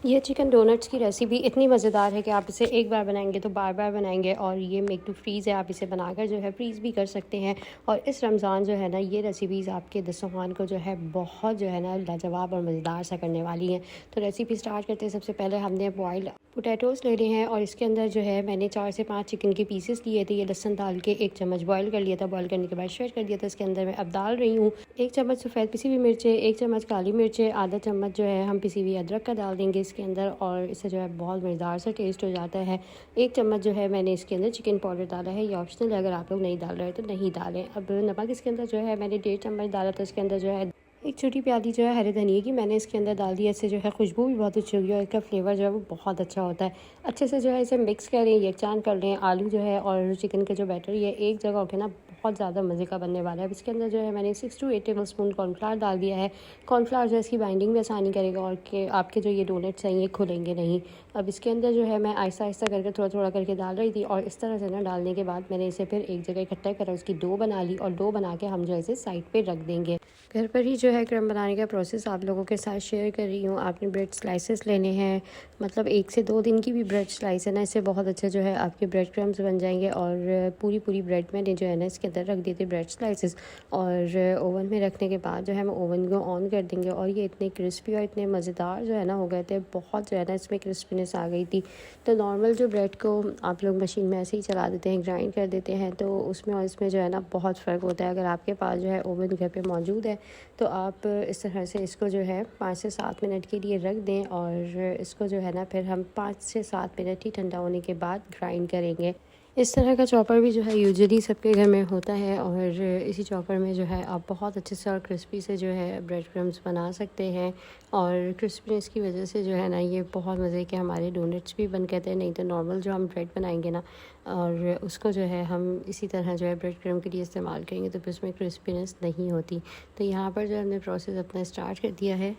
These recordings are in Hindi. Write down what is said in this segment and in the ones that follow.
ये चिकन डोनट्स की रेसिपी इतनी मज़ेदार है कि आप इसे एक बार बनाएंगे तो बार बार बनाएंगे। और ये मेक टू फ्रीज़ है, आप इसे बनाकर जो है फ्रीज़ भी कर सकते हैं। और इस रमज़ान जो है ना, ये रेसिपीज़ आपके दस्तरखान को जो है बहुत जो है ना लाजवाब और मज़ेदार सा करने वाली हैं। तो रेसिपी स्टार्ट करते हैं। सबसे पहले हमने बॉइल्ड पोटैटोज़ ले लिए हैं और इसके अंदर जो है मैंने 4 से 5 चिकन के पीसेस लिए थे। ये लहसुन डाल के 1 चम्मच बॉईल कर लिया था। बॉईल करने के बाद शेयर कर दिया था। इसके अंदर मैं अब डाल रही हूँ 1 चम्मच सफ़ेद पिसी हुई मिर्चें, 1 चम्मच काली मिर्चें, आधा चम्मच जो है हम पिसी हुई अदरक का डाल देंगे इसके अंदर, और इससे जो है बहुत मज़ेदार सा टेस्ट हो जाता है। 1 चम्मच जो है मैंने इसके अंदर चिकन पाउडर डाला है। ये ऑप्शनल है, अगर आप लोग नहीं डाल रहे तो नहीं डालें। अब नमक इसके अंदर जो है मैंने 1.5 चम्मच डाला था। इसके अंदर जो है 1 छोटी प्याली जो है हरे धनिए की मैंने इसके अंदर डाल दिया। इससे जो है खुशबू भी बहुत अच्छी होगी और इसका फ्लेवर जो है वो बहुत अच्छा होता है। अच्छे से जो है इसे मिक्स करें, यकजान कर लें। आलू जो है और चिकन का जो बैटर ये एक जगह होकर ना बहुत ज़्यादा मज़े का बनने वाला है। अब इसके अंदर जो है मैंने 6 to 8 टेबल स्पून कॉर्नफ्लावर डाल दिया है। कॉर्नफ्लावर जो है इसकी बाइंडिंग में आसानी करेगा और के आपके जो ये डोनट्स हैं ये खुलेंगे नहीं। अब इसके अंदर जो है मैं आहिस्ता आहिस्ता करके थोड़ा थोड़ा करके डाल रही थी और इस तरह से ना डालने के बाद मैंने इसे फिर एक जगह इकट्ठा करा, उसकी डो बना ली। और डो बना के हम जो है इसे साइड पे रख देंगे। घर पर ही जो है क्रम बनाने का प्रोसेस आप लोगों के साथ शेयर कर रही हूँ। आपने ब्रेड स्लाइसेस लेने हैं, मतलब 1 से 2 दिन की भी ब्रेड स्लाइस है ना, इससे बहुत अच्छा जो है आपके ब्रेड क्रम्स बन जाएंगे। और पूरी पूरी ब्रेड मैंने जो है ना इसके अंदर रख दिए थे ब्रेड स्लाइसेस। और ओवन में रखने के बाद जो है हम ओवन को ऑन कर देंगे और ये इतने क्रिस्पी और इतने मज़ेदार जो है ना हो गए थे। बहुत जो है ना इसमें क्रिस्पीनेस आ गई थी। तो नॉर्मल जो ब्रेड को आप लोग मशीन में ऐसे ही चला देते हैं, ग्राइंड कर देते हैं, तो उसमें और इसमें जो है ना बहुत फ़र्क होता है। अगर आपके पास जो है ओवन घर पे मौजूद है तो आप इस तरह से इसको जो है 5 से 7 मिनट के लिए रख दें। और इसको जो है ना फिर हम 5 से 7 मिनट ही ठंडा होने के बाद ग्राइंड करेंगे। इस तरह का चॉपर भी जो है यूजुअली सबके घर में होता है और इसी चॉपर में जो है आप बहुत अच्छे से और क्रिस्पी से जो है ब्रेड क्रम्स बना सकते हैं। और क्रिस्पीनेस की वजह से जो है ना ये बहुत मज़े के हमारे डोनट्स भी बन कहते हैं। नहीं तो नॉर्मल जो हम ब्रेड बनाएंगे ना और उसको जो है हम इसी तरह जो है ब्रेड क्रम्ब के लिए इस्तेमाल करेंगे तो फिर उसमें क्रिस्पीनेस नहीं होती। तो यहाँ पर जो हमने प्रोसेस अपना स्टार्ट कर दिया है।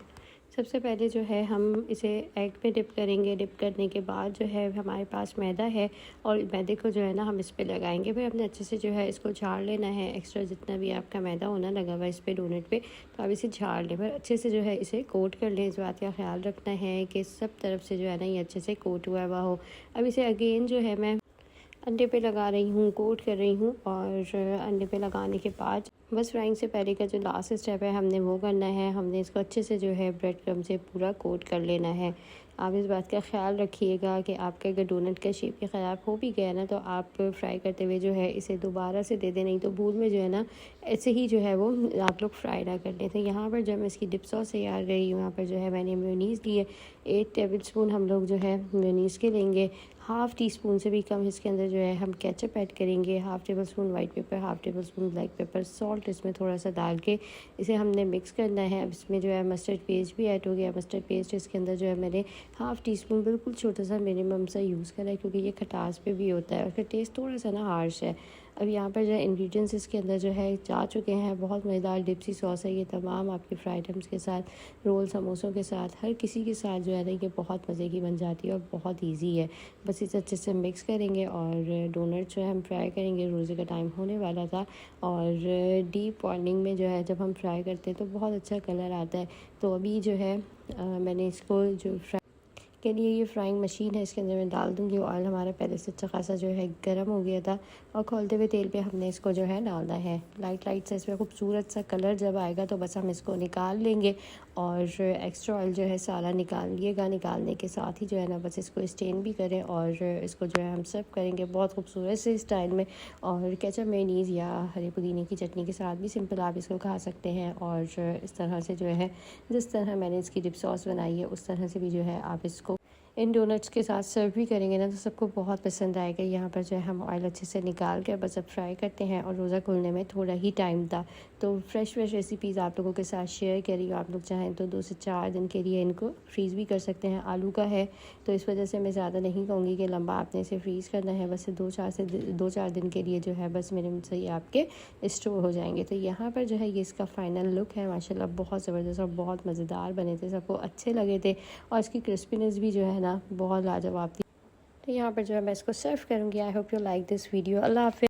सबसे पहले जो है हम इसे एग पे डिप करेंगे। डिप करने के बाद जो है हमारे पास मैदा है और मैदे को जो है ना हम इस पे लगाएंगे। फिर हमने अच्छे से जो है इसको झाड़ लेना है। एक्स्ट्रा जितना भी आपका मैदा होना लगा हुआ है इस पे डोनट पे, तो आप इसे झाड़ लें। फिर अच्छे से जो है इसे कोट कर लें। इस बात का ख्याल रखना है कि सब तरफ से जो है ना ये अच्छे से कोट हुआ हुआ हो। अब इसे अगेन जो है मैं अंडे पे लगा रही हूँ, कोट कर रही हूँ। और अंडे पे लगाने के बाद बस फ्राइंग से पहले का जो लास्ट स्टेप है हमने वो करना है। हमने इसको अच्छे से जो है ब्रेड क्रम्ब से पूरा कोट कर लेना है। आप इस बात का ख्याल रखिएगा कि आपका अगर डोनट का शेप के ख़राब हो भी गया ना तो आप फ्राई करते हुए जो है इसे दोबारा से दे दें, नहीं तो भूल में जो है ना ऐसे ही जो है वो आप लोग फ्राई ना कर लें। तो यहाँ पर जब मैं इसकी डिप सॉस तैयार कर रही हूँ, यहाँ पर जो है मैंने मेयोनीज़ लिए 8 टेबल स्पून हम लोग जो है मेयोनीज़ के लेंगे। हाफ़ टी स्पून से भी कम इसके अंदर जो है हम केचप ऐड करेंगे। Half table spoon white paper, half table spoon black pepper, salt इसमें थोड़ा सा डाल के इसे हमने मिक्स करना है। अब इसमें जो है मस्टर्ड पेस्ट भी ऐड हो गया। मस्टर्ड पेस्ट इसके अंदर जो है मैंने हाफ़ टी स्पून बिल्कुल छोटा सा मिनिमम सा यूज़ करा है क्योंकि ये खटास पे भी होता है और उसका टेस्ट थोड़ा सा ना हार्श है। अब यहाँ पर जो है इंग्रेडिएंट्स इसके अंदर जो है जा चुके हैं। बहुत मज़ेदार डिप्सी सॉस है। ये तमाम आपके फ्राइड आइटम्स के साथ, रोल समोसों के साथ, हर किसी के साथ जो है ना ये बहुत मज़े की बन जाती है और बहुत ईजी है। बस इसे अच्छे से मिक्स करेंगे और डोनट जो है हम फ्राई करेंगे। रोज़े का टाइम होने वाला था और डीप बॉइलिंग में जो है जब हम फ्राई करते हैं तो बहुत अच्छा कलर आता है। तो अभी जो है मैंने इसको जो के लिए ये फ्राइंग मशीन है इसके अंदर मैं डाल दूँगी ऑयल। हमारा पहले से अच्छा खासा जो है गर्म हो गया था और खोलते हुए तेल पे हमने इसको जो है डालना है। लाइट लाइट सा इसमें खूबसूरत सा कलर जब आएगा तो बस हम इसको निकाल लेंगे और एक्स्ट्रा ऑयल जो है सारा निकाल लिएगा। निकालने के साथ ही जो है ना बस इसको स्टेन भी करें और इसको जो है हम सर्व करेंगे बहुत खूबसूरत से स्टाइल में। और केचप मेयोनीज़ या हरे पुदीने की चटनी के साथ भी सिंपल आप इसको खा सकते हैं। और इस तरह से जो है जिस तरह मैंने इसकी डिप सॉस बनाई है उस तरह से भी जो है आप इसको इन डोनट्स के साथ सर्व भी करेंगे ना तो सबको बहुत पसंद आएगा। यहाँ पर जो है हम ऑयल अच्छे से निकाल के बस अब फ्राई करते हैं और रोज़ा खुलने में थोड़ा ही टाइम था तो फ्रेश रेसिपीज़ आप लोगों के साथ शेयर करी। आप लोग चाहें तो 2 से 4 दिन के लिए इनको फ्रीज़ भी कर सकते हैं। आलू का है तो इस वजह से मैं ज़्यादा नहीं कहूँगी कि लंबा आपने इसे फ्रीज़ करना है। बस 2-4 दिन के लिए जो है बस मिनिमम से ही आपके स्टोर हो जाएंगे। तो यहाँ पर जो है ये इसका फ़ाइनल लुक है। माशाल्लाह बहुत ज़बरदस्त और बहुत मज़ेदार बने थे, सबको अच्छे लगे थे और इसकी क्रिस्पीनेस भी जो है ना बहुत लाजवाब थी। तो यहाँ पर जो है मैं इसको सर्व करूँगी। I hope you like this video. अल्लाह हाफ़िज़।